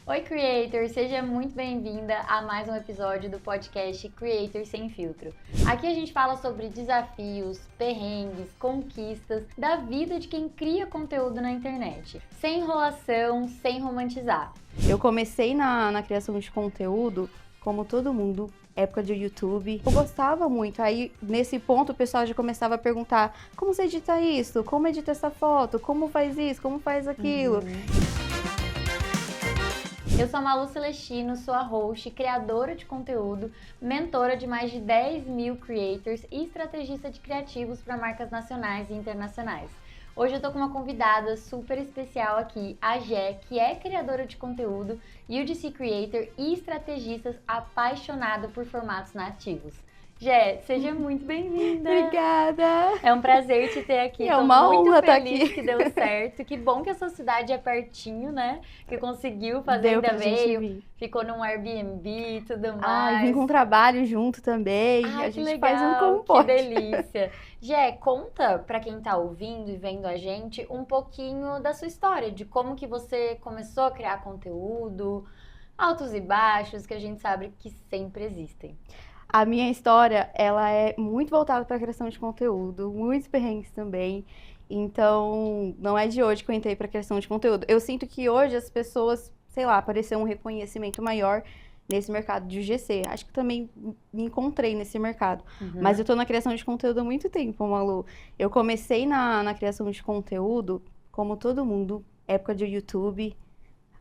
Oi, Creator! Seja muito bem-vinda a mais um episódio do podcast Creator Sem Filtro. Aqui a gente fala sobre desafios, perrengues, conquistas da vida de quem cria conteúdo na internet. Sem enrolação, sem romantizar. Eu comecei na criação de conteúdo, como todo mundo, época de YouTube. Eu gostava muito, aí nesse ponto o pessoal já começava a perguntar: como você edita isso? Como edita essa foto? Como faz isso? Como faz aquilo? Eu sou a Malu Celestino, sou a host, criadora de conteúdo, mentora de mais de 10 mil creators e estrategista de criativos para marcas nacionais e internacionais. Hoje eu tô com uma convidada super especial aqui, a Jé, que é criadora de conteúdo, UGC Creator e estrategista apaixonada por formatos nativos. Jé, seja muito bem-vinda! Obrigada! É um prazer te ter aqui. É uma honra estar aqui. Que deu certo. Que bom que a sua cidade é pertinho, né? Que conseguiu fazer, Deu ainda pra gente veio, vir. ficou num Airbnb e tudo mais. Ai, vim com trabalho junto também. Ai, A que gente legal, faz um que compote. delícia. Jé, conta pra quem tá ouvindo e vendo a gente um pouquinho da sua história, de como que você começou a criar conteúdo, altos e baixos, que a gente sabe que sempre existem. A minha história, ela é muito voltada para a criação de conteúdo, muitos perrengues também. Então, não é de hoje que eu entrei para a criação de conteúdo. Eu sinto que hoje as pessoas, sei lá, apareceu um reconhecimento maior nesse mercado de UGC. Acho que também me encontrei nesse mercado. Mas eu tô na criação de conteúdo há muito tempo, Malu. Eu comecei na criação de conteúdo, como todo mundo, época de YouTube,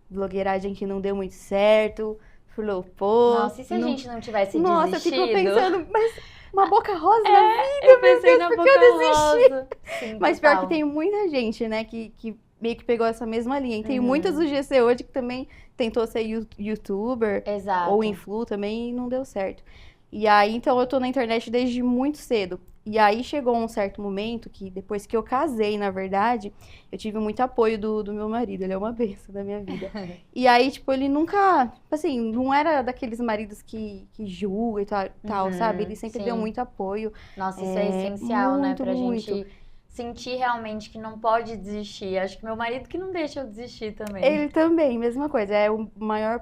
blogueiragem que não deu muito certo. Flopou. Nossa, e se a gente não tivesse Nossa, desistido? eu fico pensando, mas uma boca rosa na vida, Eu pensei na por que boca eu desisti? rosa. Sim, Mas pior total. que tem muita gente, né, que meio que pegou essa mesma linha. E tem Uhum. muitas do GC hoje que também tentou ser youtuber Exato. ou influ também e não deu certo. E aí, então, eu tô na internet desde muito cedo. E aí chegou um certo momento que, depois que eu casei, na verdade, eu tive muito apoio do meu marido. Ele é uma bênção da minha vida. E aí, tipo, ele nunca, assim, não era daqueles maridos que julga e tal, sabe? Ele sempre sim. deu muito apoio. Nossa, isso é essencial, né? muito, Pra muito. gente sentir realmente que não pode desistir. Acho que meu marido que não deixa eu desistir também. Ele também, mesma coisa. É o maior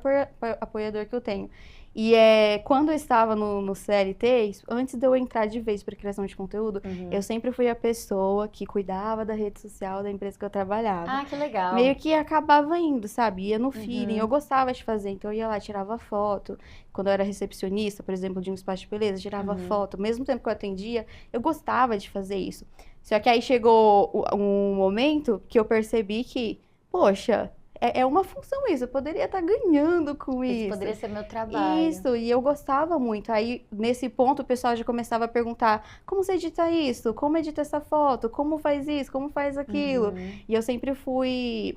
apoiador que eu tenho. E quando eu estava no CLT, antes de eu entrar de vez para criação de conteúdo, eu sempre fui a pessoa que cuidava da rede social da empresa que eu trabalhava. Ah, que legal. Meio que acabava indo, sabe? Ia no feeling, eu gostava de fazer, então eu ia lá, tirava foto. Quando eu era recepcionista, por exemplo, de um espaço de beleza, tirava foto. Ao mesmo tempo que eu atendia, eu gostava de fazer isso. Só que aí chegou um momento que eu percebi que, poxa, é uma função isso, eu poderia estar ganhando com isso. Isso poderia ser meu trabalho. Isso, e eu gostava muito. Aí, nesse ponto, o pessoal já começava a perguntar: como você edita isso? Como edita essa foto? Como faz isso? Como faz aquilo? E eu sempre fui,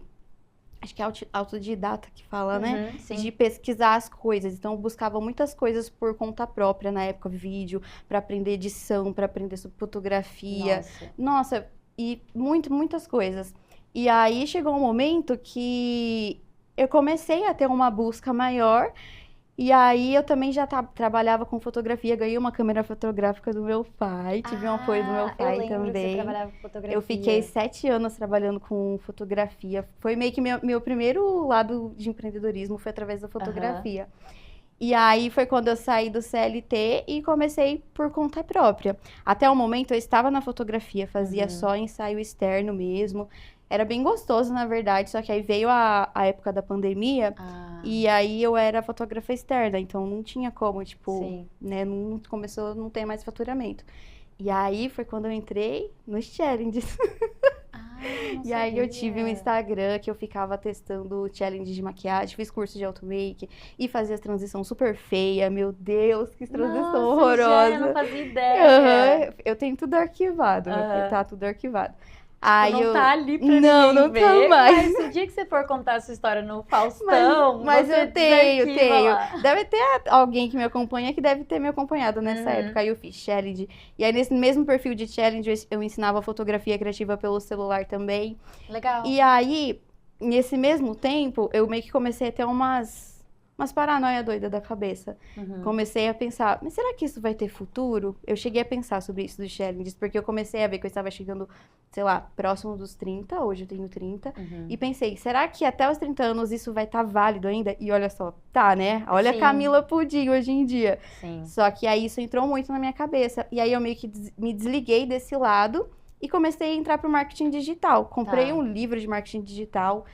acho que é autodidata que fala, né? Sim. De pesquisar as coisas. Então, eu buscava muitas coisas por conta própria, na época, vídeo, para aprender edição, para aprender sobre fotografia. Nossa, e muitas coisas. E aí chegou um momento que eu comecei a ter uma busca maior. E aí eu também já trabalhava com fotografia, ganhei uma câmera fotográfica do meu pai, tive um apoio do meu pai eu lembro também. Que você trabalhava com fotografia. Eu fiquei 7 anos trabalhando com fotografia. Foi meio que meu primeiro lado de empreendedorismo foi através da fotografia. E aí foi quando eu saí do CLT e comecei por conta própria. Até o momento eu estava na fotografia, fazia só ensaio externo mesmo. Era bem gostoso, na verdade, só que aí veio a época da pandemia e aí eu era fotógrafa externa, então não tinha como, tipo, né, não começou a não ter mais faturamento. E aí foi quando eu entrei nos challenges. E aí eu tive um Instagram que eu ficava testando challenge de maquiagem, fiz curso de automake e fazia transição super feia. Meu Deus, que transição horrorosa. Eu não fazia ideia. Eu tenho tudo arquivado, tá tudo arquivado. Aí não tá ali pra não ver, tá mais. mas o dia que você for contar a sua história no Faustão, mas você eu tenho. Lá. Deve ter alguém que me acompanha que deve ter me acompanhado nessa época. Aí eu fiz challenge. E aí nesse mesmo perfil de challenge eu ensinava fotografia criativa pelo celular também. Legal. E aí, nesse mesmo tempo, eu meio que comecei a ter umas paranoia doida da cabeça. Comecei a pensar, mas será que isso vai ter futuro? Eu cheguei a pensar sobre isso dos challenges, porque eu comecei a ver que eu estava chegando, sei lá, próximo dos 30, hoje eu tenho 30, e pensei, será que até os 30 anos isso vai estar válido ainda? E olha só, tá, né? Olha a Camila Pudim hoje em dia. Sim. Só que aí isso entrou muito na minha cabeça, e aí eu meio que me desliguei desse lado e comecei a entrar pro marketing digital. Comprei um livro de marketing digital,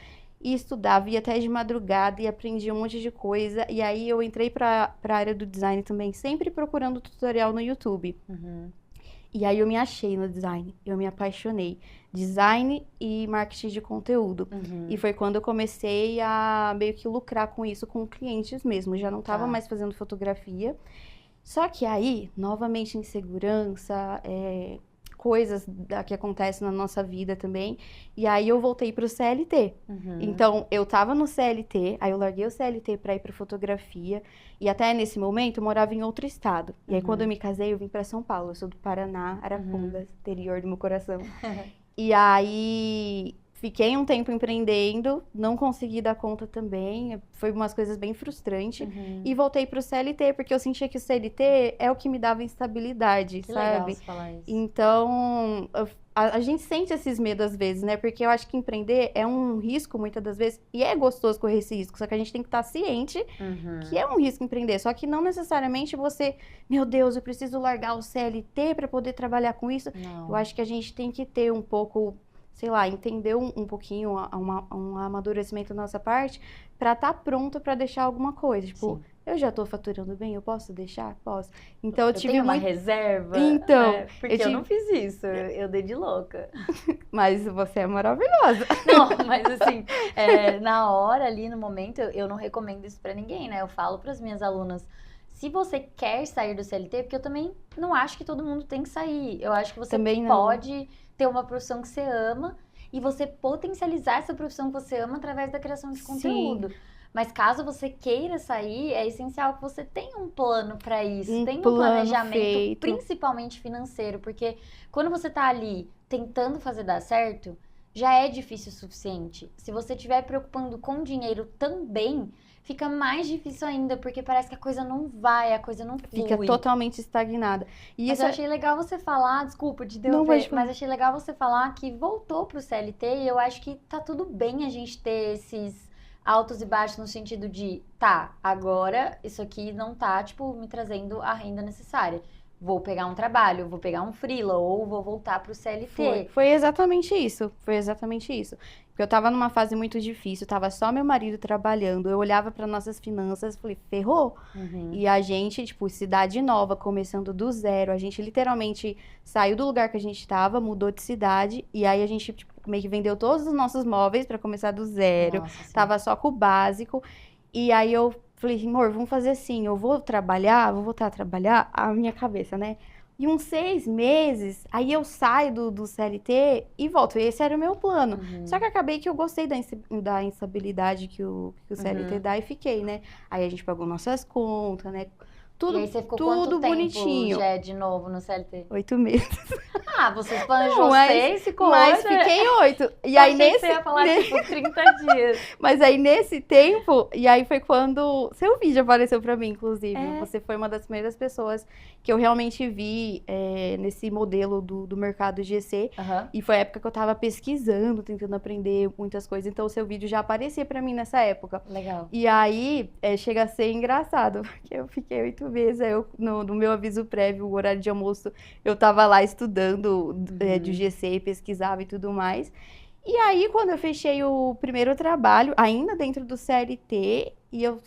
e estudava, ia até de madrugada e aprendi um monte de coisa. E aí eu entrei pra área do design também, sempre procurando tutorial no YouTube. E aí eu me achei no design, eu me apaixonei. Design e marketing de conteúdo. E foi quando eu comecei a meio que lucrar com isso, com clientes mesmo. Já não estava mais fazendo fotografia. Só que aí, novamente, insegurança, coisas que acontecem na nossa vida também. E aí eu voltei pro CLT. Então, eu tava no CLT, aí eu larguei o CLT pra ir pra fotografia. E até nesse momento eu morava em outro estado. E aí quando eu me casei, eu vim pra São Paulo. Eu sou do Paraná, Arapongas, interior do meu coração. E aí fiquei um tempo empreendendo, não consegui dar conta também, foi umas coisas bem frustrantes. E voltei pro CLT, porque eu sentia que o CLT é o que me dava instabilidade, que sabe? Legal você falar isso. Então, a gente sente esses medos às vezes, né? Porque eu acho que empreender é um risco muitas das vezes, e é gostoso correr esse risco, só que a gente tem que estar ciente que é um risco empreender, só que não necessariamente você, meu Deus, eu preciso largar o CLT para poder trabalhar com isso. Não. Eu acho que a gente tem que ter um pouco, sei lá, entender um pouquinho um amadurecimento da nossa parte para estar pronto para deixar alguma coisa. Tipo, eu já tô faturando bem, eu posso deixar? Posso. Então eu tive uma reserva. Então, porque eu não fiz isso, eu dei de louca. Mas você é maravilhosa. Não, mas assim, na hora ali, no momento, eu não recomendo isso pra ninguém, né? Eu falo pras minhas alunas, se você quer sair do CLT, porque eu também não acho que todo mundo tem que sair. Eu acho que você Também pode ter uma profissão que você ama e você potencializar essa profissão que você ama através da criação de conteúdo. Mas caso você queira sair, é essencial que você tenha um plano para isso, tenha um planejamento, principalmente financeiro, porque quando você tá ali tentando fazer dar certo, já é difícil o suficiente. Se você estiver preocupando com dinheiro também, fica mais difícil ainda, porque parece que a coisa não vai, a coisa não flui. Fica totalmente estagnada. E mas isso eu achei legal você falar, desculpa de devolver, mas achei legal você falar que voltou pro CLT e eu acho que tá tudo bem a gente ter esses altos e baixos no sentido de, tá, agora isso aqui não tá, tipo, me trazendo a renda necessária. Vou pegar um trabalho, vou pegar um freela ou vou voltar pro CLT. Foi exatamente isso, foi exatamente isso. Porque eu tava numa fase muito difícil, tava só meu marido trabalhando, eu olhava para nossas finanças e falei, ferrou. E a gente, tipo, cidade nova, começando do zero, a gente literalmente saiu do lugar que a gente tava, mudou de cidade, e aí a gente, tipo, meio que vendeu todos os nossos móveis para começar do zero, tava só com o básico, e aí eu falei, amor, vamos fazer assim, eu vou voltar a trabalhar, a minha cabeça, né? E uns 6 meses, aí eu saio do CLT e volto. Esse era o meu plano. Só que acabei que eu gostei da instabilidade que o CLT dá e fiquei, né? Aí a gente pagou nossas contas, né? Tudo, e aí você ficou tudo quanto tempo bonitinho. já de novo no CLT? 8 meses. Ah, você planejou 6, ficou 8. Mas fiquei 8. E aí nesse... Você ia falar, tipo, 30 dias. Mas aí nesse tempo, e aí foi quando seu vídeo apareceu pra mim, inclusive. Você foi uma das primeiras pessoas que eu realmente vi nesse modelo do mercado GC. E foi a época que eu tava pesquisando, tentando aprender muitas coisas. Então o seu vídeo já aparecia pra mim nessa época. Legal. E aí chega a ser engraçado, porque eu fiquei 8 meses, aí no meu aviso prévio, o horário de almoço, eu tava lá estudando de GC, pesquisava e tudo mais. E aí, quando eu fechei o primeiro trabalho, ainda dentro do CLT, e eu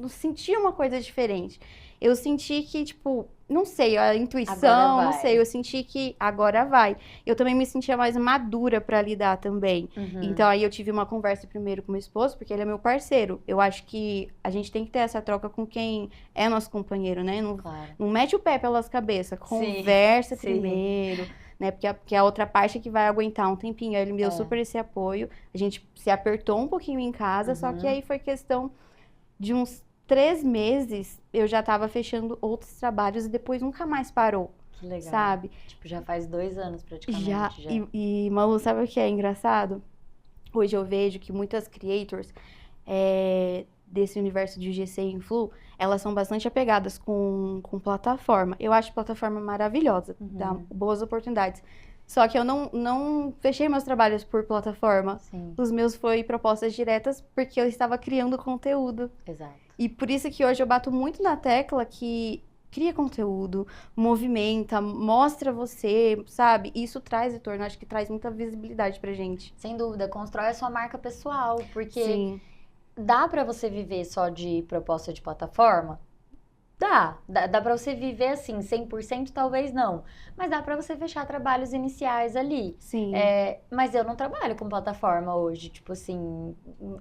sentia uma coisa diferente. Eu senti que, tipo, não sei, a intuição, não sei, eu senti que agora vai. Eu também me sentia mais madura pra lidar também. Então, aí eu tive uma conversa primeiro com meu esposo, porque ele é meu parceiro. Eu acho que a gente tem que ter essa troca com quem é nosso companheiro, né? Não mete o pé pelas cabeças, conversa primeiro, né? Porque a outra parte é que vai aguentar um tempinho. Aí ele me deu super esse apoio. A gente se apertou um pouquinho em casa, só que aí foi questão de uns 3 meses, eu já tava fechando outros trabalhos e depois nunca mais parou. Que legal. Sabe? Tipo, já faz 2 anos praticamente. Já. E Malu, sabe o que é engraçado? Hoje eu vejo que muitas creators desse universo de UGC e Influ, elas são bastante apegadas com plataforma. Eu acho plataforma maravilhosa, dá boas oportunidades. Só que eu não fechei meus trabalhos por plataforma. Sim. Os meus foi propostas diretas porque eu estava criando conteúdo. Exato. E por isso que hoje eu bato muito na tecla que cria conteúdo, movimenta, mostra você, sabe? Isso traz retorno, acho que traz muita visibilidade pra gente. Sem dúvida, constrói a sua marca pessoal, porque Sim. dá pra você viver só de proposta de plataforma? Dá pra você viver assim, 100% talvez não, mas dá pra você fechar trabalhos iniciais ali. Sim. Mas eu não trabalho com plataforma hoje, tipo assim,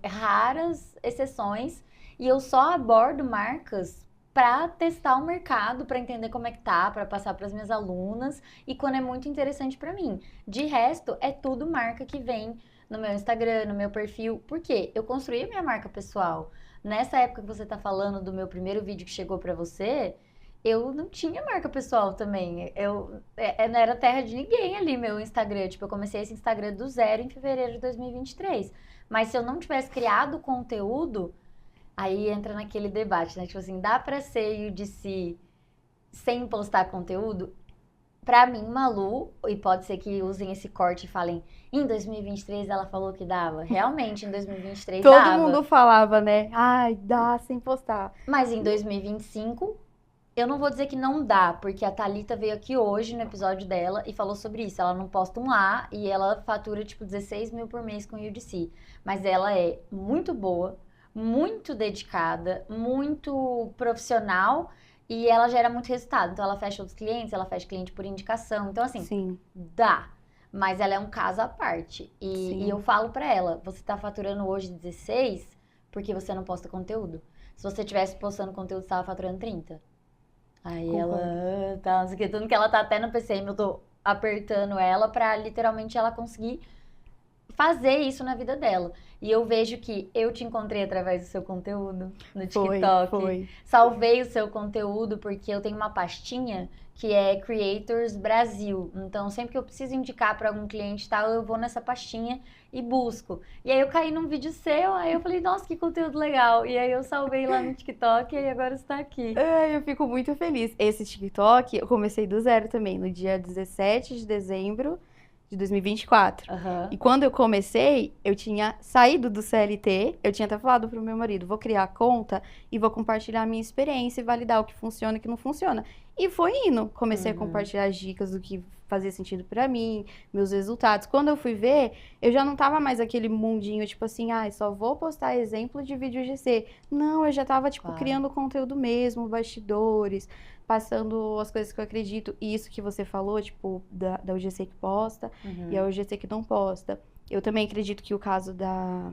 raras exceções, e eu só abordo marcas pra testar o mercado, pra entender como é que tá, pra passar pras minhas alunas, e quando é muito interessante pra mim. De resto, é tudo marca que vem no meu Instagram, no meu perfil, porque eu construí a minha marca pessoal. Nessa época que você tá falando do meu primeiro vídeo que chegou pra você, eu não tinha marca pessoal também. Não era terra de ninguém ali, meu Instagram. Tipo, eu comecei esse Instagram do zero em fevereiro de 2023. Mas se eu não tivesse criado conteúdo, aí entra naquele debate, né? Tipo assim, dá pra ser UGC sem postar conteúdo? Pra mim, Malu, e pode ser que usem esse corte e falem, em 2023 ela falou que dava. Realmente, em 2023 Todo dava. mundo falava, né? Ai, dá sem postar. Mas em 2025, eu não vou dizer que não dá, porque a Thalita veio aqui hoje no episódio dela e falou sobre isso. Ela não posta um lá e ela fatura tipo 16 mil por mês com UGC. Mas ela é muito boa, muito dedicada, muito profissional e ela gera muito resultado. Então ela fecha outros clientes, ela fecha cliente por indicação. Então assim, Sim. dá. Mas ela é um caso à parte. Sim. E eu falo pra ela, você tá faturando hoje 16 porque você não posta conteúdo. Se você tivesse postando conteúdo, você tava faturando 30. Aí Concordo. ela tá, não sei o que, tudo que ela tá até no PCM, eu tô apertando ela pra literalmente ela conseguir fazer isso na vida dela. E eu vejo que eu te encontrei através do seu conteúdo no TikTok. Foi. Salvei o seu conteúdo porque eu tenho uma pastinha que é Creators Brasil. Então, sempre que eu preciso indicar para algum cliente e tal, eu vou nessa pastinha e busco. E aí eu caí num vídeo seu, aí eu falei, nossa, que conteúdo legal. E aí eu salvei lá no TikTok e agora está aqui. Eu fico muito feliz. Esse TikTok, eu comecei do zero também, no dia 17 de dezembro de 2024. Aham. E quando eu comecei, eu tinha saído do CLT, eu tinha até falado pro meu marido, vou criar a conta e vou compartilhar a minha experiência e validar o que funciona e o que não funciona. E foi indo. Comecei a compartilhar as dicas do que fazia sentido pra mim, meus resultados. Quando eu fui ver, eu já não tava mais aquele mundinho, tipo assim, só vou postar exemplo de vídeo GC. Não, eu já tava, tipo, Claro. criando conteúdo mesmo, bastidores, passando as coisas que eu acredito. E isso que você falou, tipo, da UGC que posta e a UGC que não posta. Eu também acredito que o caso da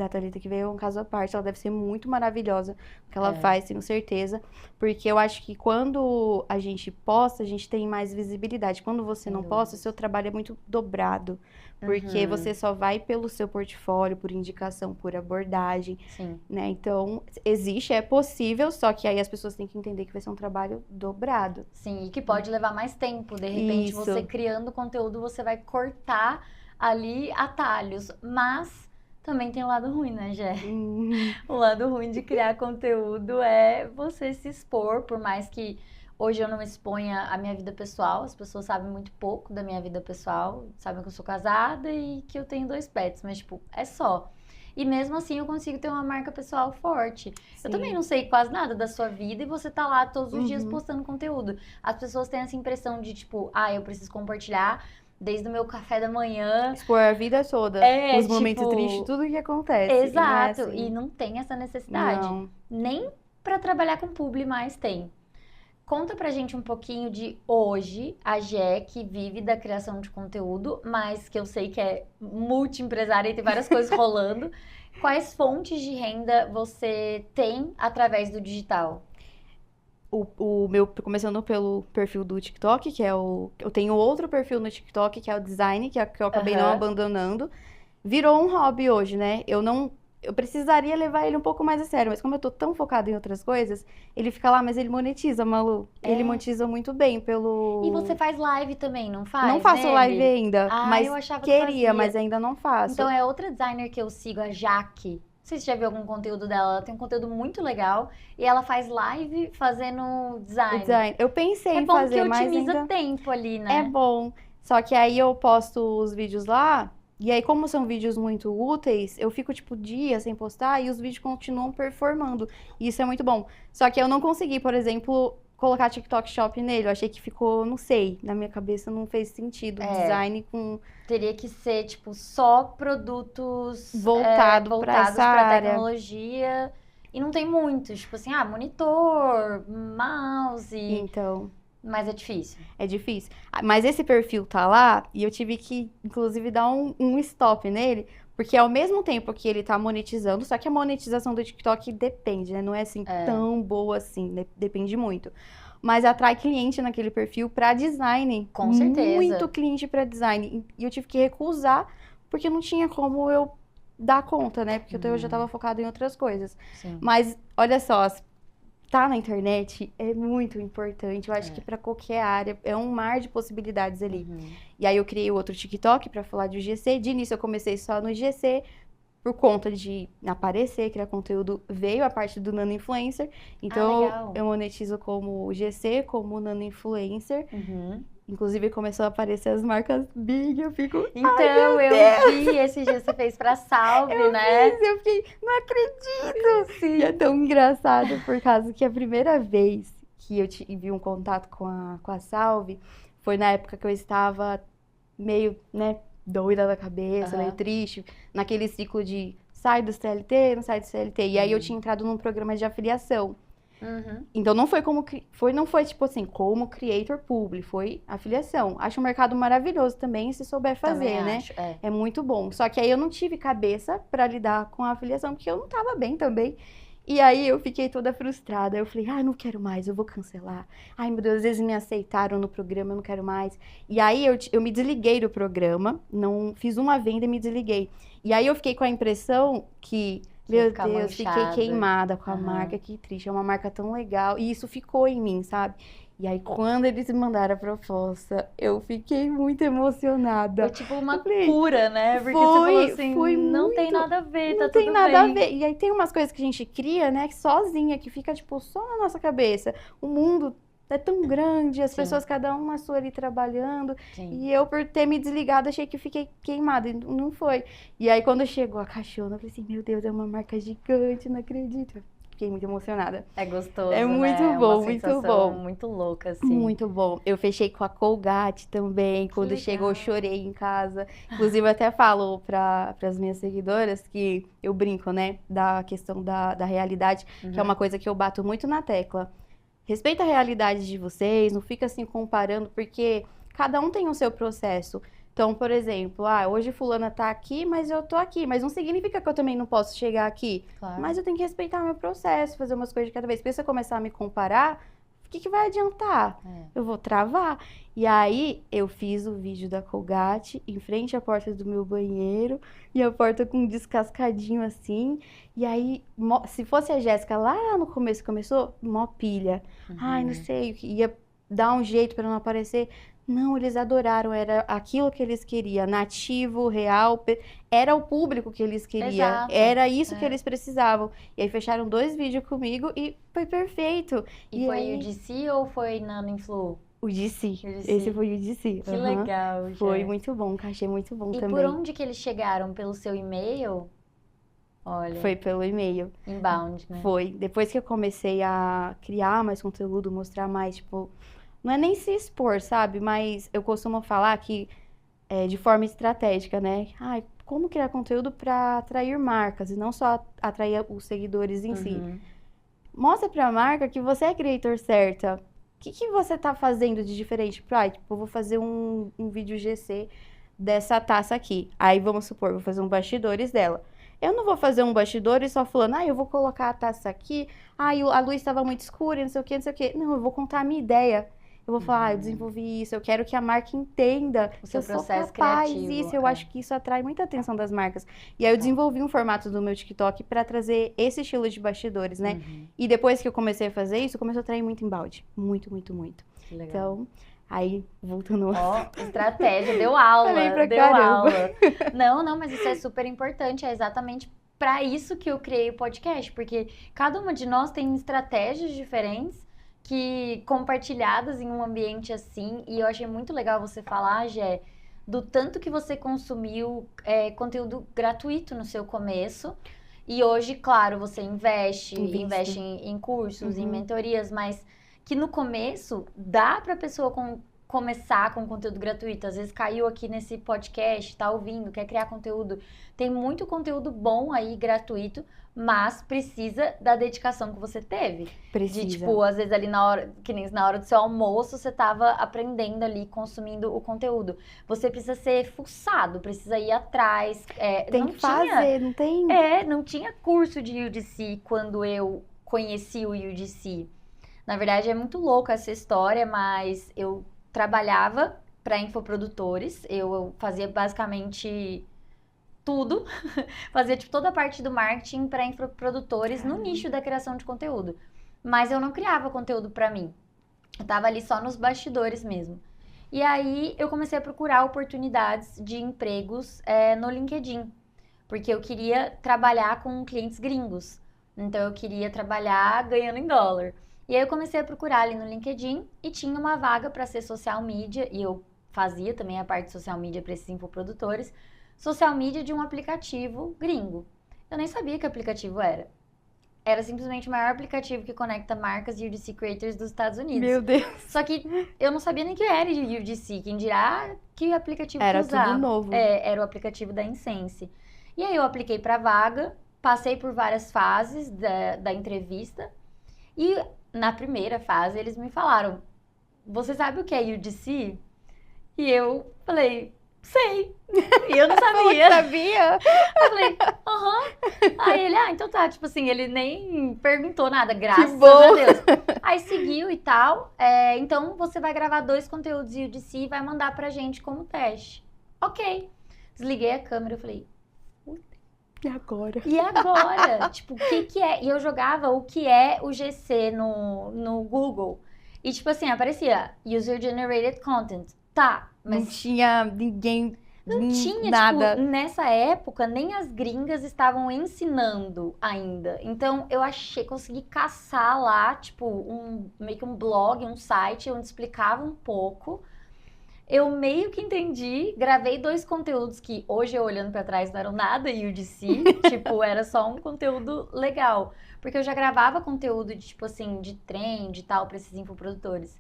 Thalita que veio é um caso à parte. Ela deve ser muito maravilhosa o que ela faz, tenho certeza. Porque eu acho que quando a gente posta, a gente tem mais visibilidade. Quando você não posta, o seu trabalho é muito dobrado. Porque você só vai pelo seu portfólio, por indicação, por abordagem. Sim. Né? Então, existe, é possível, só que aí as pessoas têm que entender que vai ser um trabalho dobrado. Sim, e que pode levar mais tempo. De repente, Isso. você criando conteúdo, você vai cortar ali atalhos. Mas também tem o lado ruim, né, Gé? O lado ruim de criar conteúdo é você se expor, por mais que hoje eu não exponha a minha vida pessoal. As pessoas sabem muito pouco da minha vida pessoal. Sabem que eu sou casada e que eu tenho 2 pets, mas, tipo, é só. E mesmo assim eu consigo ter uma marca pessoal forte. Sim. Eu também não sei quase nada da sua vida e você tá lá todos os dias postando conteúdo. As pessoas têm essa impressão de, tipo, eu preciso compartilhar desde o meu café da manhã. Expor a vida toda, os momentos tristes, tudo o que acontece. Exato, E não é assim. e não tem essa necessidade. Não. Nem pra trabalhar com publi mais tem. Conta pra gente um pouquinho de hoje, a Gé, que vive da criação de conteúdo, mas que eu sei que é multi-empresária e tem várias coisas rolando. Quais fontes de renda você tem através do digital? O meu, começando pelo perfil do TikTok, que é eu tenho outro perfil no TikTok, que é o design, que eu acabei não abandonando. Virou um hobby hoje, né? Eu precisaria levar ele um pouco mais a sério, mas como eu tô tão focada em outras coisas, ele fica lá, mas ele monetiza, Malu. Ele monetiza muito bem pelo... E você faz live também, não faz? Não faço nele? live ainda, mas eu achava que queria, fazia. mas ainda não faço. Então é outra designer que eu sigo, a Jaque. sei se você já viu algum conteúdo dela, ela tem um conteúdo muito legal e ela faz live fazendo design. Eu pensei É em bom fazer, que mas otimiza ainda tempo ali, é né? bom. Só que aí eu posto os vídeos lá, e aí como são vídeos muito úteis, eu fico tipo dias sem postar e os vídeos continuam performando. E isso é muito bom. Só que eu não consegui, por exemplo, colocar TikTok Shop nele. Eu achei que ficou, não sei, na minha cabeça não fez sentido. Design com Teria que ser, tipo, só produtos voltado para voltados essa para área. tecnologia. E não tem muitos, tipo assim, monitor, mouse, Então, mas é difícil. é difícil. Mas esse perfil tá lá e eu tive que, inclusive, dar um stop nele, porque ao mesmo tempo que ele tá monetizando, só que a monetização do TikTok depende, né? Não é assim tão boa assim, depende muito. Mas atrai cliente naquele perfil pra design. Com Muito certeza. cliente pra design. E eu tive que recusar, porque não tinha como eu dar conta, né? Porque eu já tava focada em outras coisas. Sim. Mas olha só, tá na internet é muito importante. Eu acho que pra qualquer área é um mar de possibilidades ali. E aí eu criei outro TikTok pra falar de GC. De início eu comecei só no GC por conta de aparecer, criar conteúdo, veio a parte do nano influencer. Então legal. eu monetizo como GC, como nano influencer. Inclusive começou a aparecer as marcas Big, eu fico, Então, eu vi esse dia que você fez pra Salve, né? eu fiquei, não acredito! Sim. E é tão engraçado por causa que a primeira vez que eu tive um contato com a Salve foi na época que eu estava meio, né, doida da cabeça, meio triste, naquele ciclo de sai do CLT, não sai do CLT. E aí eu tinha entrado num programa de afiliação. Então não foi não foi tipo assim, como creator public, foi afiliação. Acho um mercado maravilhoso também, se souber fazer, Também né? acho, É muito bom. Só que aí eu não tive cabeça pra lidar com a afiliação, porque eu não tava bem também. E aí eu fiquei toda frustrada. Eu falei, não quero mais, eu vou cancelar. Ai, meu Deus, às vezes me aceitaram no programa, eu não quero mais. E aí eu me desliguei do programa, não fiz uma venda e me desliguei. E aí eu fiquei com a impressão que meu Deus, fiquei queimada com a marca, que triste. É uma marca tão legal. E isso ficou em mim, sabe? E aí, quando eles me mandaram a proposta, eu fiquei muito emocionada. Foi tipo uma cura, né? Porque você falou assim, não tem nada a ver, tá tudo bem. Não tem nada a ver. E aí tem umas coisas que a gente cria, né, sozinha, que fica, tipo, só na nossa cabeça. O mundo é tão grande, as pessoas, cada uma sua ali trabalhando. E eu, por ter me desligado, achei que fiquei queimada. E não foi. E aí, quando chegou a caixona, eu falei assim, meu Deus, é uma marca gigante, não acredito. Fiquei muito emocionada. É gostoso, é muito né? bom, uma muito bom. Muito louca, assim. Muito bom. Eu fechei com a Colgate também. Quando chegou, eu chorei em casa. Inclusive, eu até falo para as minhas seguidoras que eu brinco, né? Da questão da realidade, que é uma coisa que eu bato muito na tecla. Respeita a realidade de vocês, não fica assim comparando, porque cada um tem o seu processo. Então, por exemplo, hoje fulana tá aqui, mas eu tô aqui. Mas não significa que eu também não posso chegar aqui. Claro. Mas eu tenho que respeitar o meu processo, fazer umas coisas de cada vez. Porque se eu começar a me comparar, o que vai adiantar? Eu vou travar. E aí, eu fiz o vídeo da Colgate em frente à porta do meu banheiro. E a porta com um descascadinho assim. E aí, se fosse a Jéssica lá no começo, começou, mó pilha. Ai, não sei, ia dar um jeito para não aparecer. Não, eles adoraram, era aquilo que eles queriam, nativo, real, era o público que eles queriam, era isso que eles precisavam. E aí fecharam 2 vídeos comigo e foi perfeito. E foi aí... o DC ou foi Nano Influ? O DC, esse foi o DC. Que legal, gente. Foi muito bom, achei muito bom também. E por onde que eles chegaram? Pelo seu e-mail? Olha. Foi pelo e-mail. Inbound, né? Foi. Depois que eu comecei a criar mais conteúdo, mostrar mais, tipo... Não é nem se expor, sabe? Mas eu costumo falar que de forma estratégica, né? Como criar conteúdo para atrair marcas e não só atrair os seguidores em si. Mostra pra marca que você é a creator certa. O que você tá fazendo de diferente? Tipo, eu vou fazer um vídeo GC dessa taça aqui. Aí, vamos supor, vou fazer um bastidores dela. Eu não vou fazer um bastidores só falando, eu vou colocar a taça aqui, a luz estava muito escura, não sei o quê, não sei o quê. Não, eu vou contar a minha ideia. Eu vou falar, eu desenvolvi isso, eu quero que a marca entenda que eu sou capaz disso. Eu acho que isso atrai muita atenção das marcas. E aí eu desenvolvi um formato do meu TikTok para trazer esse estilo de bastidores, né? E depois que eu comecei a fazer isso, começou a atrair muito embalde. Muito, muito, muito. Que legal. Então, aí, voltando... Estratégia, deu aula, deu aula. Não, mas isso é super importante, é exatamente para isso que eu criei o podcast, porque cada uma de nós tem estratégias diferentes que compartilhadas em um ambiente assim, e eu achei muito legal você falar, Gé, do tanto que você consumiu conteúdo gratuito no seu começo. E hoje, claro, você investe em cursos, em mentorias, mas que no começo dá para a pessoa começar com conteúdo gratuito. Às vezes caiu aqui nesse podcast, tá ouvindo, quer criar conteúdo. Tem muito conteúdo bom aí, gratuito, mas precisa da dedicação que você teve. Precisa. De, tipo, às vezes ali na hora, que nem na hora do seu almoço, você tava aprendendo ali, consumindo o conteúdo. Você precisa ser fuçado, precisa ir atrás. Tem que fazer, não tem... Não tinha curso de UGC quando eu conheci o UGC. Na verdade, é muito louca essa história, mas eu trabalhava para infoprodutores, eu fazia basicamente tudo, fazia tipo toda a parte do marketing para infoprodutores no nicho da criação de conteúdo. Mas eu não criava conteúdo para mim. Eu tava ali só nos bastidores mesmo. E aí eu comecei a procurar oportunidades de empregos no LinkedIn, porque eu queria trabalhar com clientes gringos. Então eu queria trabalhar ganhando em dólar. E aí eu comecei a procurar ali no LinkedIn e tinha uma vaga para ser social media, e eu fazia também a parte de social media para esses infoprodutores, social media de um aplicativo gringo. Eu nem sabia que aplicativo era. Era simplesmente o maior aplicativo que conecta marcas e UGC creators dos Estados Unidos. Meu Deus! Só que eu não sabia nem que era UGC, quem dirá que aplicativo era que usava. Era tudo novo. Era o aplicativo da Insense. E aí eu apliquei para a vaga, passei por várias fases da entrevista e na primeira fase eles me falaram: você sabe o que é UGC? E eu falei: sei. E eu não sabia. sabia? Eu falei: aham. Aí ele: então tá. Tipo assim, ele nem perguntou nada, graças a Deus. Aí seguiu e tal. Então você vai gravar 2 conteúdos UGC e vai mandar pra gente como teste. Ok. Desliguei a câmera e falei: e agora? E agora? Tipo, o que é? E eu jogava o que é o GC no Google. E tipo assim, aparecia User Generated Content. Tá, mas... Não tinha ninguém... Não tinha, nada. Tipo, nessa época, nem as gringas estavam ensinando ainda. Então, eu consegui caçar lá, tipo, meio que um blog, um site, onde explicava um pouco. Eu meio que entendi, gravei 2 conteúdos que hoje, eu olhando pra trás, não eram nada UGC, tipo, era só um conteúdo legal. Porque eu já gravava conteúdo de, tipo assim, de trend e tal, pra esses infoprodutores.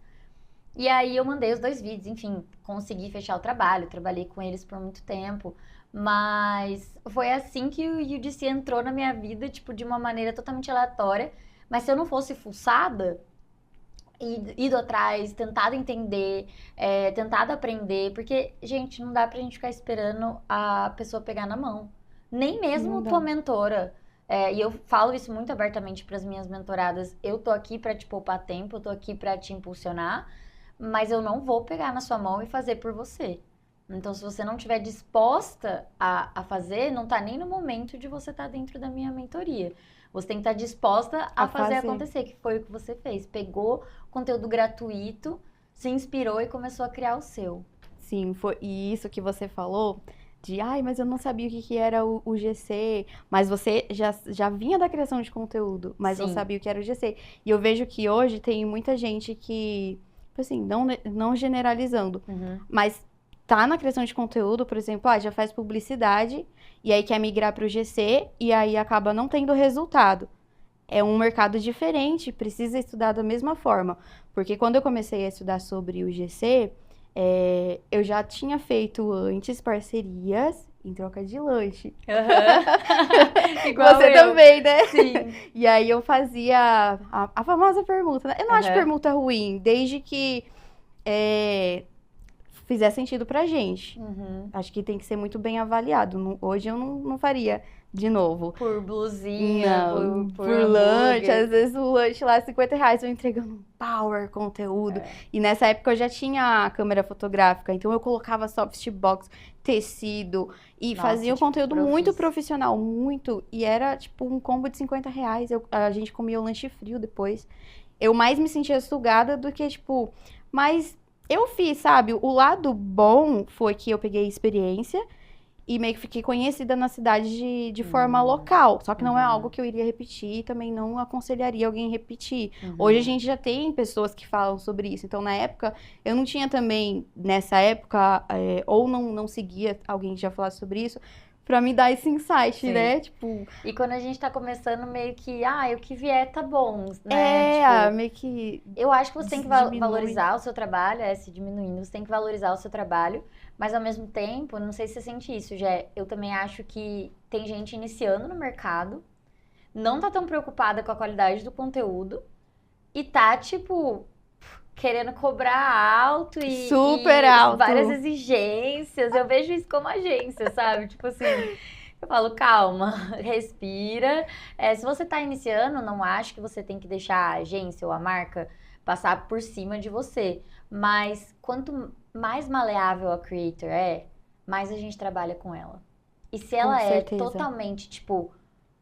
E aí eu mandei os 2 vídeos, enfim, consegui fechar o trabalho, trabalhei com eles por muito tempo. Mas foi assim que o UGC entrou na minha vida, tipo, de uma maneira totalmente aleatória. Mas se eu não fosse fuçada, ido atrás, tentado entender, tentado aprender, porque, gente, não dá pra gente ficar esperando a pessoa pegar na mão. Nem mesmo tua mentora. E eu falo isso muito abertamente pras minhas mentoradas. Eu tô aqui pra te poupar tempo, eu tô aqui pra te impulsionar, mas eu não vou pegar na sua mão e fazer por você. Então, se você não estiver disposta a fazer, não tá nem no momento de você estar dentro da minha mentoria. Você tem que estar disposta a fazer acontecer, que foi o que você fez. Pegou conteúdo gratuito, se inspirou e começou a criar o seu. Sim, foi e isso que você falou de, mas eu não sabia o que era o GC, mas você já vinha da criação de conteúdo, mas não sabia o que era o GC. E eu vejo que hoje tem muita gente que, assim, não generalizando, mas tá na criação de conteúdo, por exemplo, já faz publicidade e aí quer migrar para o GC e aí acaba não tendo resultado. É um mercado diferente, precisa estudar da mesma forma. Porque quando eu comecei a estudar sobre o GC, eu já tinha feito antes parcerias em troca de lanche. Igual você também, né? Sim. E aí eu fazia a famosa pergunta, né? Eu não acho pergunta ruim, desde que fizer sentido pra gente. Acho que tem que ser muito bem avaliado. Hoje eu não faria de novo. Por blusinha, por lanche. Às vezes o lanche lá, R$50, eu entregando um power conteúdo. E nessa época eu já tinha a câmera fotográfica, então eu colocava softbox, tecido e fazia um conteúdo muito profissional, muito. E era tipo um combo de R$50. A gente comia o lanche frio depois. Eu mais me sentia sugada do que, tipo... Mas eu fiz, sabe? O lado bom foi que eu peguei experiência E meio que fiquei conhecida na cidade de forma local. Só que não é algo que eu iria repetir e também não aconselharia alguém repetir. Hoje a gente já tem pessoas que falam sobre isso. Então, na época, eu não tinha também, nessa época, ou não seguia alguém que já falasse sobre isso, pra me dar esse insight, Sim. né? Tipo... E quando a gente tá começando, meio que, o que vier tá bom, né? meio que... Eu acho que você tem que diminui. valorizar o seu trabalho, se diminuindo, você tem que valorizar o seu trabalho, mas ao mesmo tempo, não sei se você sente isso, eu também acho que tem gente iniciando no mercado, não tá tão preocupada com a qualidade do conteúdo e tá, tipo, querendo cobrar alto e Super alto. várias exigências. Eu vejo isso como agência, sabe? Tipo assim, eu falo, calma, respira. Se você tá iniciando, não acho que você tem que deixar a agência ou a marca passar por cima de você. Mas quanto mais maleável a creator mais a gente trabalha com ela. E se ela é totalmente, tipo,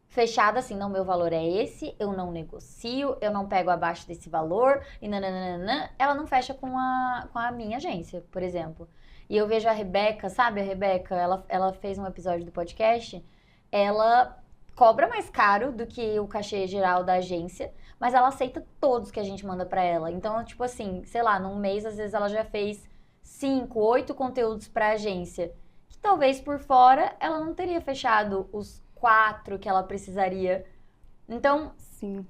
fechada assim, não, meu valor é esse, eu não negocio, eu não pego abaixo desse valor, e nananana, ela não fecha com a minha agência, por exemplo. E eu vejo a Rebeca, sabe a Rebeca? Ela fez um episódio do podcast, ela cobra mais caro do que o cachê geral da agência, mas ela aceita todos que a gente manda pra ela. Então, tipo assim, sei lá, num mês, às vezes ela já fez 5, 8 conteúdos pra agência, que talvez por fora ela não teria fechado os 4 que ela precisaria. Então, sim,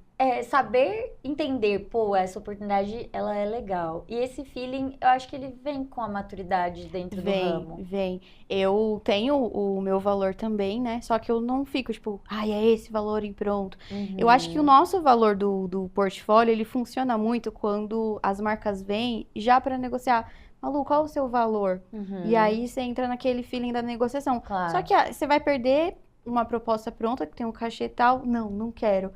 saber entender, essa oportunidade, ela é legal. E esse feeling, eu acho que ele vem com a maturidade dentro do ramo. Vem. Eu tenho o meu valor também, né? Só que eu não fico, tipo, é esse valor e pronto. Eu acho que o nosso valor do portfólio, ele funciona muito quando as marcas vêm já para negociar. Malu, qual o seu valor? E aí você entra naquele feeling da negociação. Claro. Só que você vai perder uma proposta pronta, que tem um cachê e tal. Não quero.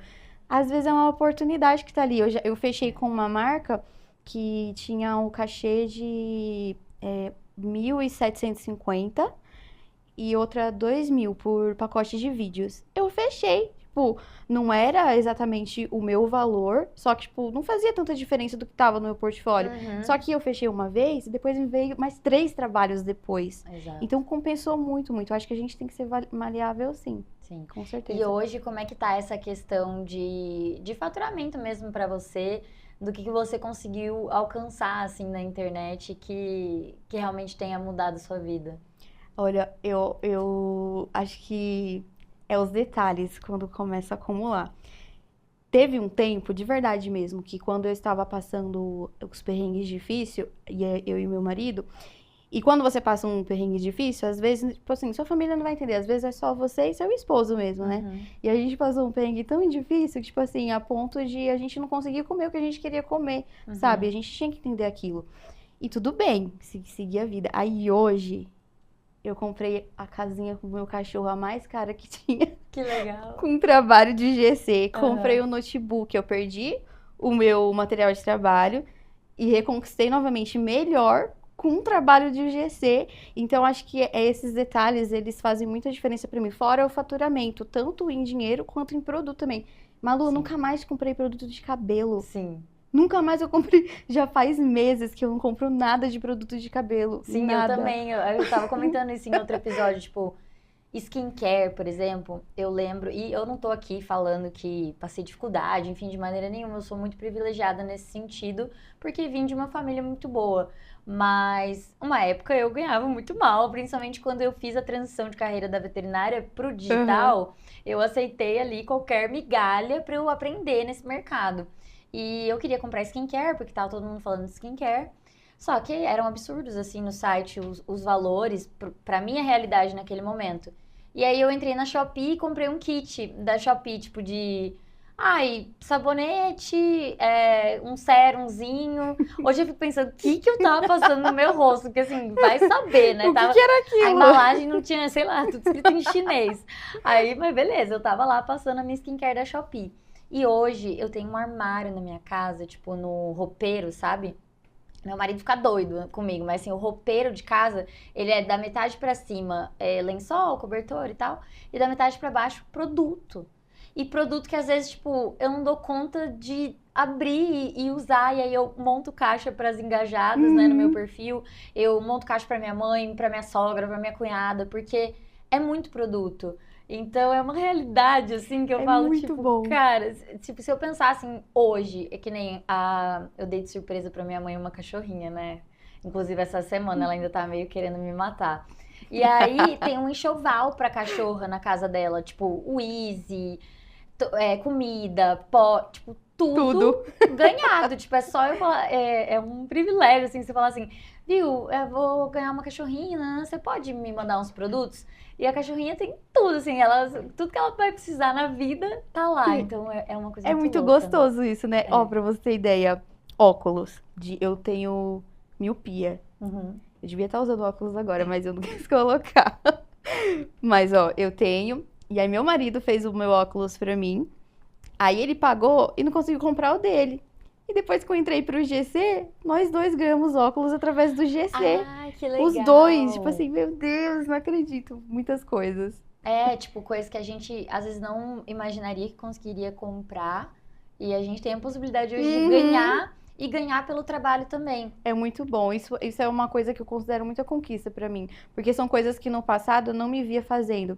Às vezes é uma oportunidade que tá ali. Eu fechei com uma marca que tinha um cachê de 1.750 e outra 2.000 por pacote de vídeos. Eu fechei. Tipo, não era exatamente o meu valor, só que, tipo, não fazia tanta diferença do que tava no meu portfólio. Só que eu fechei uma vez e depois me veio mais 3 trabalhos depois. Exato. Então, compensou muito, muito. Eu acho que a gente tem que ser maleável, sim. Sim. Com certeza. E hoje, como é que tá essa questão de faturamento mesmo pra você? Do que você conseguiu alcançar, assim, na internet que realmente tenha mudado a sua vida? Olha, eu acho que é os detalhes quando começa a acumular. Teve um tempo, de verdade mesmo, que quando eu estava passando os perrengues difíceis, eu e meu marido, e quando você passa um perrengue difícil, às vezes, tipo assim, sua família não vai entender, às vezes é só você e seu esposo mesmo, né? E a gente passou um perrengue tão difícil, que, tipo assim, a ponto de a gente não conseguir comer o que a gente queria comer, sabe? A gente tinha que entender aquilo. E tudo bem, seguir a vida. Aí hoje, eu comprei a casinha com o meu cachorro, a mais cara que tinha. Que legal. Com um trabalho de GC. Comprei um notebook, eu perdi o meu material de trabalho e reconquistei novamente melhor com um trabalho de GC. Então, acho que esses detalhes, eles fazem muita diferença pra mim. Fora o faturamento, tanto em dinheiro quanto em produto também. Malu, nunca mais comprei produto de cabelo. Sim. Nunca mais eu comprei. Já faz meses que eu não compro nada de produto de cabelo. Sim, nada. eu também. Eu tava comentando isso em outro episódio, tipo, skincare, por exemplo, eu lembro, e eu não tô aqui falando que passei dificuldade, enfim, de maneira nenhuma, eu sou muito privilegiada nesse sentido, porque vim de uma família muito boa. Mas, uma época eu ganhava muito mal, principalmente quando eu fiz a transição de carreira da veterinária pro digital, eu aceitei ali qualquer migalha pra eu aprender nesse mercado. E eu queria comprar skincare, porque tava todo mundo falando de skincare. Só que eram absurdos, assim, no site, os valores, pra minha realidade naquele momento. E aí eu entrei na Shopee e comprei um kit da Shopee, tipo de... sabonete, um serumzinho. Hoje eu fico pensando, o que eu tava passando no meu rosto? Porque assim, vai saber, né? O que era aquilo? A embalagem não tinha, sei lá, tudo escrito em chinês. Aí, mas beleza, eu tava lá passando a minha skincare da Shopee. E hoje eu tenho um armário na minha casa, tipo no roupeiro, sabe? Meu marido fica doido comigo, mas assim, o roupeiro de casa, ele é da metade pra cima lençol, cobertor e tal, e da metade pra baixo produto. E produto que às vezes, tipo, eu não dou conta de abrir e usar, e aí eu monto caixa pras engajadas, né, no meu perfil, eu monto caixa pra minha mãe, pra minha sogra, pra minha cunhada, porque é muito produto. Então é uma realidade, assim, que eu falo, muito tipo, bom. cara, tipo, se eu pensar assim, hoje, é que nem eu dei de surpresa pra minha mãe uma cachorrinha, né? Inclusive essa semana ela ainda tá meio querendo me matar. E aí tem um enxoval pra cachorra na casa dela, tipo, Wheezy, comida, pó, tipo, tudo ganhado. Tipo, é só eu falar, é um privilégio, assim, você falar assim, viu, eu vou ganhar uma cachorrinha, né? Você pode me mandar uns produtos? E a cachorrinha tem tudo, assim, tudo que ela vai precisar na vida tá lá. Então é uma coisa É muito muito louca, né? gostoso isso, né? Ó, pra você ter ideia, óculos. Eu tenho miopia. Uhum. Eu devia estar usando óculos agora, mas eu não quis colocar. Mas, ó, eu tenho. E aí, meu marido fez o meu óculos pra mim. Aí, ele pagou e não conseguiu comprar o dele. E depois que eu entrei pro GC, nós dois ganhamos óculos através do GC. Ai, que legal. Os dois. Tipo assim, meu Deus, não acredito. Muitas coisas. Tipo, coisa que a gente às vezes não imaginaria que conseguiria comprar. E a gente tem a possibilidade hoje de ganhar e ganhar pelo trabalho também. É muito bom. Isso é uma coisa que eu considero muita conquista pra mim. Porque são coisas que no passado eu não me via fazendo.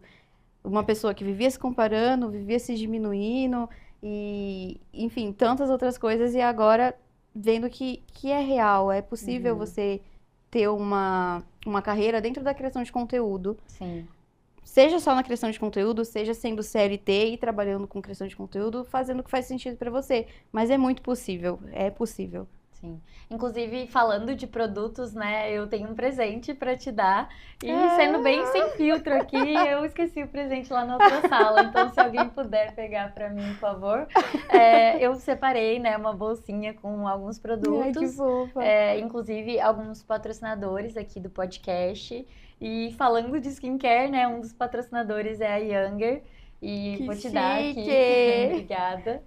Uma pessoa que vivia se comparando, vivia se diminuindo e, enfim, tantas outras coisas. E agora vendo que é real, é possível você ter uma carreira dentro da criação de conteúdo. Sim. Seja só na criação de conteúdo, seja sendo CLT e trabalhando com criação de conteúdo, fazendo o que faz sentido pra você. Mas é muito possível, é possível. Sim. Inclusive, falando de produtos, né, eu tenho um presente pra te dar. E sendo bem sem filtro aqui, eu esqueci o presente lá na outra sala. Então, se alguém puder pegar pra mim, por favor. Eu separei, né, uma bolsinha com alguns produtos. Ai, que fofa. Inclusive, alguns patrocinadores aqui do podcast. E falando de skincare, né, um dos patrocinadores é a Younger. E Que vou te dar aqui. chique. Obrigada.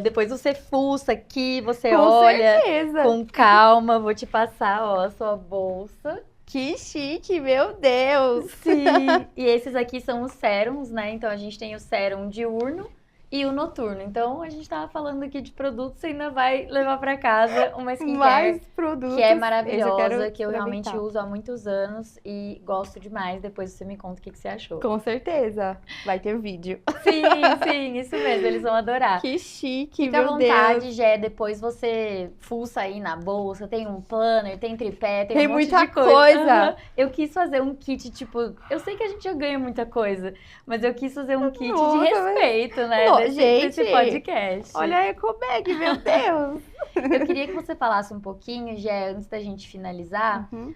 Depois você fuça aqui, você Com olha certeza. com calma. Vou te passar, ó, a sua bolsa. Que chique, meu Deus. Sim. E esses aqui são os sérums, né? Então a gente tem o sérum diurno e o noturno. Então a gente tava falando aqui de produtos, você ainda vai levar pra casa uma skincare Mais produtos. que é Esse eu maravilhosa, quero que eu realmente aproveitar. uso há muitos anos e gosto demais. Depois você me conta o que você achou. Com certeza. Vai ter vídeo. Sim, isso mesmo, eles vão adorar. Que chique, Fica à meu vontade, Deus. Gé, depois você fuça aí na bolsa, tem um planner, tem tripé, tem Tem um monte muita de coisa. coisa. Aham. Eu quis fazer um kit, tipo, eu sei que a gente já ganha muita coisa, mas eu quis fazer um kit de Nossa, mas- respeito, né, Não, desse gente, podcast. Olha a Ecobag, meu Deus. Eu queria que você falasse um pouquinho, Gé, antes da gente finalizar, Uhum.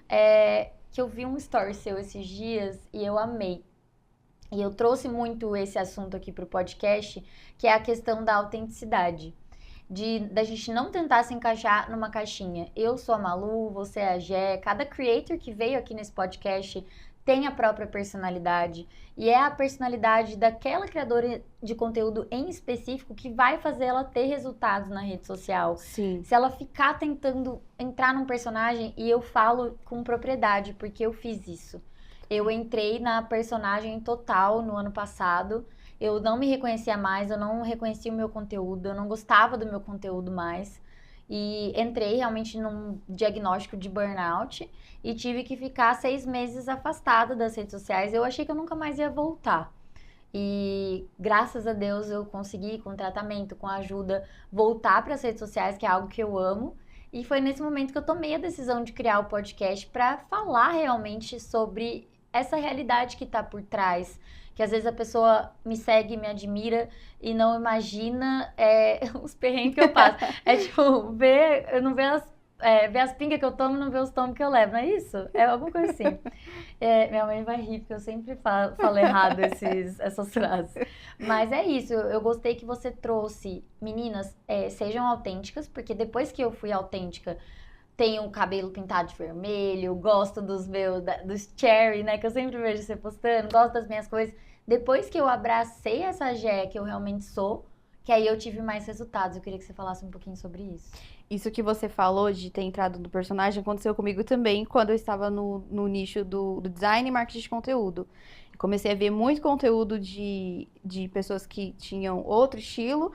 que eu vi um story seu esses dias e eu amei. E eu trouxe muito esse assunto aqui pro podcast, que é a questão da autenticidade. Da gente não tentar se encaixar numa caixinha. Eu sou a Malu, você é a Gé. Cada creator que veio aqui nesse podcast tem a própria personalidade. E é a personalidade daquela criadora de conteúdo em específico que vai fazer ela ter resultados na rede social. Sim. Se ela ficar tentando entrar num personagem, e eu falo com propriedade, porque eu fiz isso. Eu entrei na personagem total no ano passado. Eu não me reconhecia mais, eu não reconhecia o meu conteúdo, eu não gostava do meu conteúdo mais. E entrei realmente num diagnóstico de burnout e tive que ficar 6 meses afastada das redes sociais. Eu achei que eu nunca mais ia voltar. E graças a Deus eu consegui, com tratamento, com ajuda, voltar para as redes sociais, que é algo que eu amo. E foi nesse momento que eu tomei a decisão de criar o podcast para falar realmente sobre essa realidade que está por trás. Que às vezes a pessoa me segue, me admira e não imagina os perrengues que eu passo. Tipo, eu não ver as pingas que eu tomo e não ver os tomos que eu levo, não é isso? É alguma coisa assim. Minha mãe vai rir, porque eu sempre falo errado essas frases. Mas é isso, eu gostei que você trouxe, meninas, sejam autênticas, porque depois que eu fui autêntica, tenho o cabelo pintado de vermelho, gosto dos cherry, né, que eu sempre vejo você postando, gosto das minhas coisas. Depois que eu abracei essa Gé que eu realmente sou, que aí eu tive mais resultados. Eu queria que você falasse um pouquinho sobre isso. Isso que você falou de ter entrado no personagem aconteceu comigo também quando eu estava no nicho do design e marketing de conteúdo. Eu comecei a ver muito conteúdo de pessoas que tinham outro estilo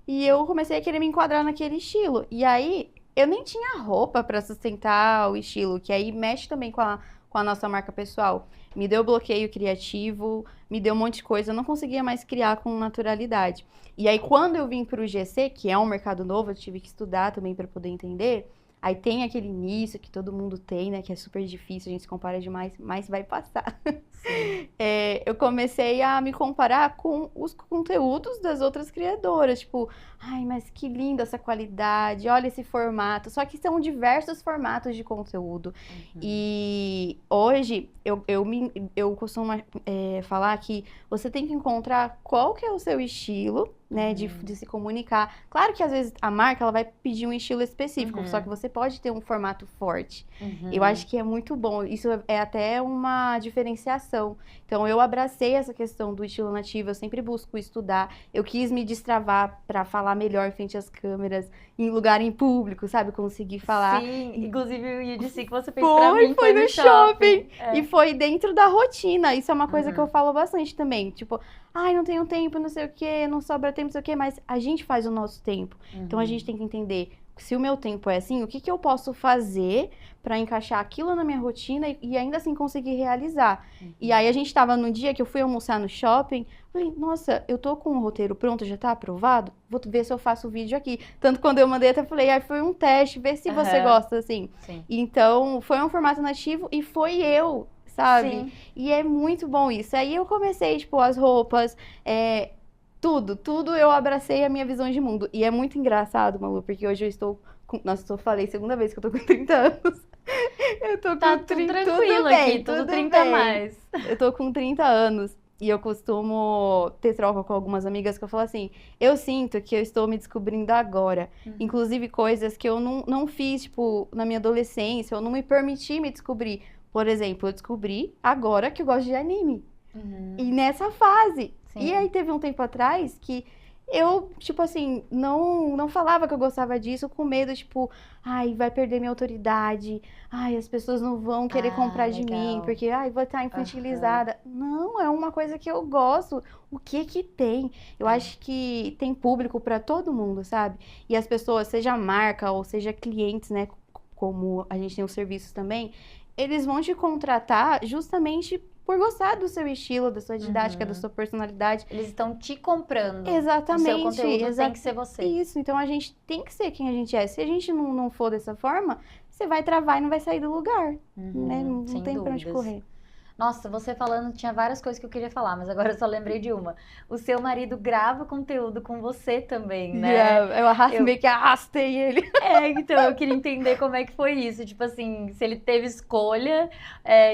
e eu comecei a querer me enquadrar naquele estilo. E aí eu nem tinha roupa para sustentar o estilo, que aí mexe também com com a nossa marca pessoal. Me deu bloqueio criativo, me deu um monte de coisa, eu não conseguia mais criar com naturalidade. E aí, quando eu vim para o GC, que é um mercado novo, eu tive que estudar também para poder entender. Aí tem aquele início que todo mundo tem, né? Que é super difícil, a gente se compara demais, mas vai passar. Eu comecei a me comparar com os conteúdos das outras criadoras. Tipo, ai, mas que linda essa qualidade, olha esse formato. Só que são diversos formatos de conteúdo. E hoje, eu costumo falar que você tem que encontrar qual que é o seu estilo, né, de se comunicar. Claro que às vezes a marca ela vai pedir um estilo específico, só que você pode ter um formato forte. Eu acho que é muito bom. Isso é até uma diferenciação. Então eu abracei essa questão do estilo nativo, eu sempre busco estudar. Eu quis me destravar para falar melhor frente às câmeras, em lugar em público, sabe? Conseguir falar. Sim, inclusive eu disse que você fez pra mim, foi no shopping. É. E foi dentro da rotina. Isso é uma coisa que eu falo bastante também. Tipo, ai, não tenho tempo, não sei o quê, não sobra tempo, não sei o quê, mas a gente faz o nosso tempo. Então a gente tem que entender, se o meu tempo é assim, o que eu posso fazer para encaixar aquilo na minha rotina e ainda assim conseguir realizar. E aí a gente tava num dia que eu fui almoçar no shopping, falei, nossa, eu tô com o roteiro pronto, já tá aprovado? Vou ver se eu faço o vídeo aqui. Tanto quando eu mandei, até falei, foi um teste, vê se você gosta, assim. Sim. Então, foi um formato nativo e foi eu, sabe? Sim. E é muito bom isso. Aí eu comecei, tipo, as roupas, tudo eu abracei a minha visão de mundo. E é muito engraçado, Malu, porque hoje eu estou com... Nossa, eu falei, segunda vez que eu tô com 30 anos. Eu tô com Tá tudo 30, tranquilo tudo bem, aqui, tudo 30 bem. a mais. Eu tô com 30 anos. E eu costumo ter troca com algumas amigas que eu falo assim, eu sinto que eu estou me descobrindo agora. Inclusive coisas que eu não fiz, tipo, na minha adolescência, eu não me permiti me descobrir. Por exemplo, eu descobri agora que eu gosto de anime. E nessa fase. Sim. E aí teve um tempo atrás que eu, tipo assim, não falava que eu gostava disso com medo, tipo, ai, vai perder minha autoridade, ai, as pessoas não vão querer comprar de mim, porque, ai, vou estar infantilizada. Não, é uma coisa que eu gosto. O que que tem? Eu acho que tem público para todo mundo, sabe? E as pessoas, seja marca ou seja clientes, né, como a gente tem os serviços também, eles vão te contratar justamente por gostar do seu estilo, da sua didática, da sua personalidade. Eles estão te comprando. Exatamente. O seu conteúdo tem que ser você. Isso, então a gente tem que ser quem a gente é. Se a gente não for dessa forma, você vai travar e não vai sair do lugar, né? Não tem pra onde correr. Nossa, você falando, tinha várias coisas que eu queria falar, mas agora eu só lembrei de uma. O seu marido grava conteúdo com você também, né? Eu meio que arrastei ele. Então eu queria entender como é que foi isso. Tipo assim, se ele teve escolha,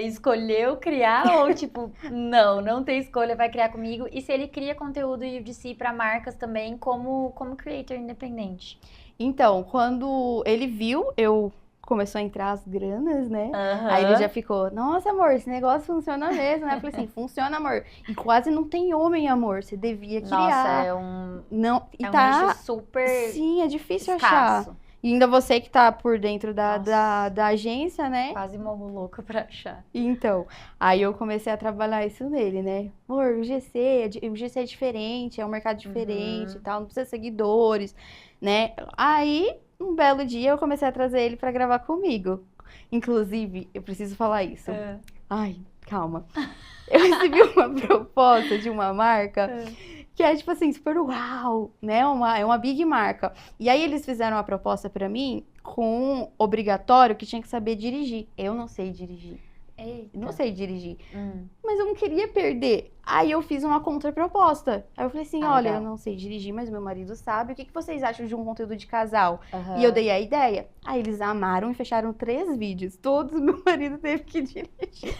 escolheu criar, ou tipo, não tem escolha, vai criar comigo. E se ele cria conteúdo de si para marcas também, como creator independente. Então, quando ele viu, começou a entrar as granas, né? Aí ele já ficou, nossa, amor, esse negócio funciona mesmo, né? Eu falei assim, funciona, amor. E quase não tem homem, amor. Você devia criar. Nossa, não, e um tá nicho super Sim, é difícil escasso. achar. E ainda você que tá por dentro da agência, né? Quase morro louca pra achar. Então, aí eu comecei a trabalhar isso nele, né? Amor, o GC é diferente, é um mercado diferente e tal, não precisa de seguidores, né? Aí, um belo dia, eu comecei a trazer ele pra gravar comigo. Inclusive, eu preciso falar isso. Ai, calma. Eu recebi uma proposta de uma marca que é, tipo assim, super uau, né? É uma big marca. E aí, eles fizeram uma proposta pra mim com obrigatório que tinha que saber dirigir. Eu não sei dirigir. Eita. Não sei dirigir. Mas eu não queria perder. Aí eu fiz uma contraproposta. Aí eu falei assim, olha, legal. eu não sei dirigir, mas meu marido sabe. O que vocês acham de um conteúdo de casal? E eu dei a ideia. Aí eles amaram e fecharam 3 vídeos. Todos meu marido teve que dirigir.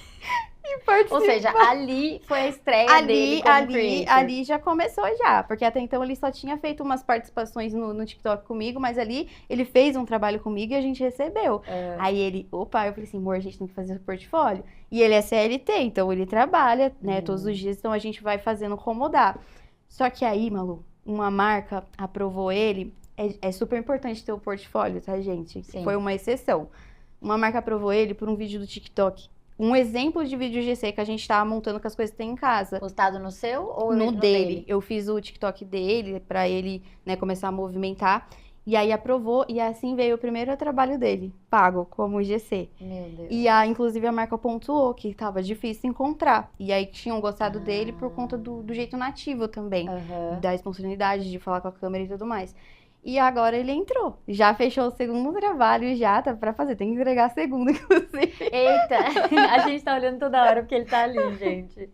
E participar. Ou seja, ali foi a estreia dele como creator. Ali já começou já, porque até então ele só tinha feito umas participações no TikTok comigo, mas ali ele fez um trabalho comigo e a gente recebeu. Aí ele, eu falei assim, amor, a gente tem que fazer o portfólio. E ele é CLT, então ele trabalha, né, todos os dias, então a gente vai fazendo como dá. Só que aí, Malu, uma marca aprovou ele, é super importante ter o portfólio, tá, gente? Sim. Foi uma exceção. Uma marca aprovou ele por um vídeo do TikTok. Um exemplo de vídeo GC que a gente tava montando com as coisas que tem em casa. Postado no seu ou no no dele? Eu fiz o TikTok dele pra ele, né, começar a movimentar. E aí aprovou, e assim veio o primeiro trabalho dele, pago, como GC. Meu Deus. E inclusive a marca pontuou que tava difícil encontrar. E aí tinham gostado dele por conta do jeito nativo também. Da espontaneidade, de falar com a câmera e tudo mais. E agora ele entrou. Já fechou o segundo trabalho, já tá pra fazer. Tem que entregar a segunda, inclusive. Eita, a gente tá olhando toda hora porque ele tá ali, gente.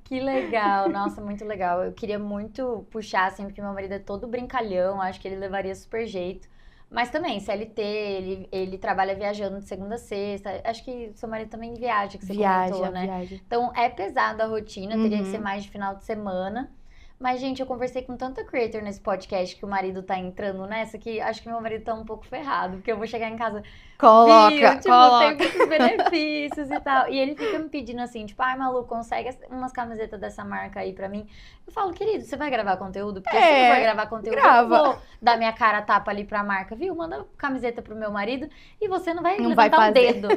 Que legal, nossa, muito legal. Eu queria muito puxar, assim, porque meu marido é todo brincalhão, acho que ele levaria super jeito. Mas também, CLT, ele trabalha viajando de segunda a sexta. Acho que seu marido também viaja, que você comentou, né? Viaja. Então, é pesada a rotina, teria que ser mais de final de semana. Mas, gente, eu conversei com tanta creator nesse podcast que o marido tá entrando nessa, que acho que meu marido tá um pouco ferrado, porque eu vou chegar em casa, Coloca. tem muitos benefícios e tal. E ele fica me pedindo assim, tipo, ai, Malu, consegue umas camisetas dessa marca aí pra mim? Eu falo, querido, você vai gravar conteúdo? Porque se não vai gravar conteúdo, grava. eu vou dar minha cara a tapa ali pra marca, viu? Manda camiseta pro meu marido e você não vai Não levantar vai o dedo.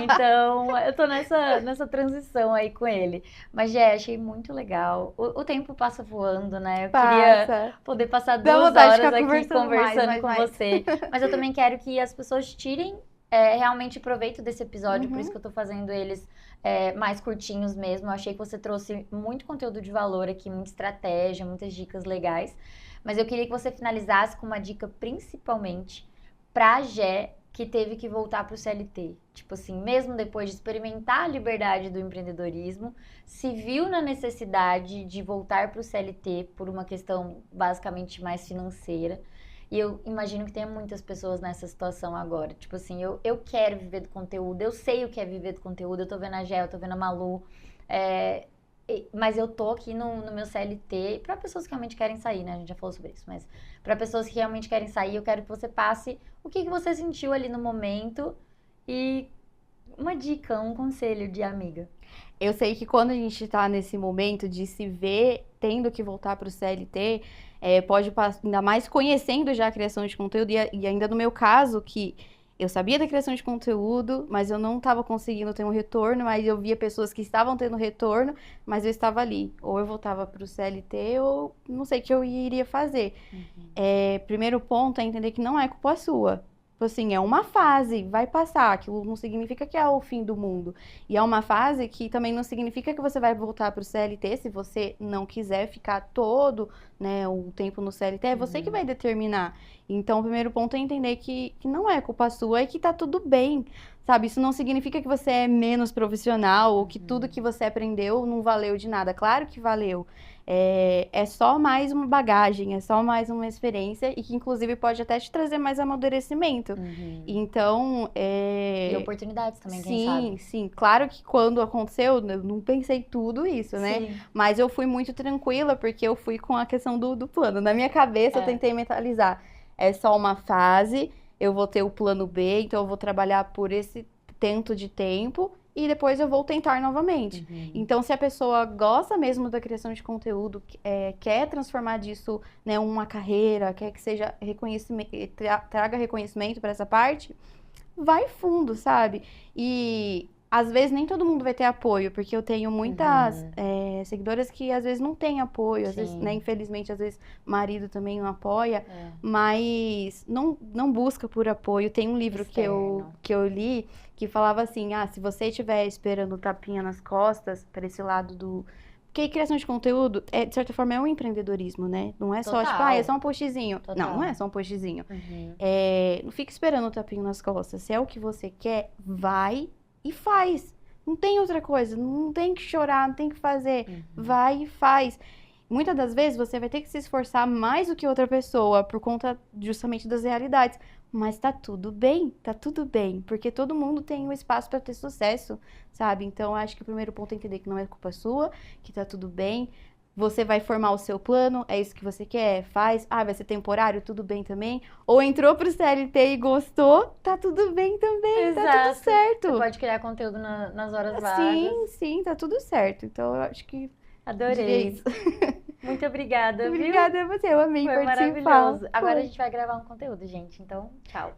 Então, eu tô nessa transição aí com ele. Mas, Jé, achei muito legal. O tempo passa voando, né? Eu queria poder passar 2 horas aqui conversando com você. Mas eu também quero que as pessoas tirem realmente proveito desse episódio, por isso que eu tô fazendo eles mais curtinhos mesmo. Eu achei que você trouxe muito conteúdo de valor aqui, muita estratégia, muitas dicas legais. Mas eu queria que você finalizasse com uma dica principalmente pra Jé, que teve que voltar pro CLT. Tipo assim, mesmo depois de experimentar a liberdade do empreendedorismo, se viu na necessidade de voltar pro CLT por uma questão basicamente mais financeira. E eu imagino que tenha muitas pessoas nessa situação agora. Tipo assim, eu quero viver do conteúdo, eu sei o que é viver do conteúdo, eu tô vendo a Gel, eu tô vendo a Malu, mas eu tô aqui no meu CLT, pra pessoas que realmente querem sair, né? A gente já falou sobre isso, mas pra pessoas que realmente querem sair, eu quero que você passe o que você sentiu ali no momento e uma dica, um conselho de amiga. Eu sei que quando a gente tá nesse momento de se ver tendo que voltar pro CLT, pode passar, ainda mais conhecendo já a criação de conteúdo, e ainda no meu caso, que eu sabia da criação de conteúdo, mas eu não estava conseguindo ter um retorno, mas eu via pessoas que estavam tendo retorno, mas eu estava ali. Ou eu voltava pro CLT, ou não sei o que eu iria fazer. Primeiro ponto é entender que não é culpa sua. Assim, é uma fase, vai passar, aquilo não significa que é o fim do mundo. E é uma fase que também não significa que você vai voltar para o CLT, se você não quiser ficar todo, né, o tempo no CLT, é você que vai determinar. Então, o primeiro ponto é entender que não é culpa sua e que tá tudo bem, sabe? Isso não significa que você é menos profissional ou que tudo que você aprendeu não valeu de nada. Claro que valeu. É só mais uma bagagem, é só mais uma experiência e que, inclusive, pode até te trazer mais amadurecimento. Então, E oportunidades também, quem sabe? Sim. Claro que quando aconteceu, eu não pensei tudo isso, né? Sim. Mas eu fui muito tranquila, porque eu fui com a questão do plano. Na minha cabeça, eu tentei mentalizar. É só uma fase, eu vou ter o plano B, então eu vou trabalhar por esse tanto de tempo e depois eu vou tentar novamente. Então, se a pessoa gosta mesmo da criação de conteúdo, quer transformar disso, né, uma carreira, quer que seja reconhecimento, traga reconhecimento para essa parte, vai fundo, sabe? E às vezes nem todo mundo vai ter apoio, porque eu tenho muitas seguidoras que às vezes não têm apoio, às vezes, né, infelizmente, às vezes marido também não apoia, mas não busca por apoio. Tem um livro que eu li que falava assim, se você estiver esperando tapinha nas costas, para esse lado do... Porque criação de conteúdo, de certa forma, é um empreendedorismo, né? Não é só, tipo, é só um postzinho. Não é só um postzinho. Não fica esperando o tapinha nas costas. Se é o que você quer, vai e faz. Não tem outra coisa, não tem que chorar, não tem que fazer. Vai e faz. Muitas das vezes você vai ter que se esforçar mais do que outra pessoa por conta justamente das realidades. Mas tá tudo bem, porque todo mundo tem um espaço para ter sucesso, sabe? Então, acho que o primeiro ponto é entender que não é culpa sua, que tá tudo bem. Você vai formar o seu plano, é isso que você quer, faz. Vai ser temporário, tudo bem também. Ou entrou pro CLT e gostou, tá tudo bem também, tá tudo certo. Você pode criar conteúdo nas horas vagas. Sim, tá tudo certo. Então, eu acho que... Adorei. Isso. Muito obrigada, viu? Obrigada a você, eu amei participar. Foi maravilhoso. Agora a gente vai gravar um conteúdo, gente. Então, tchau.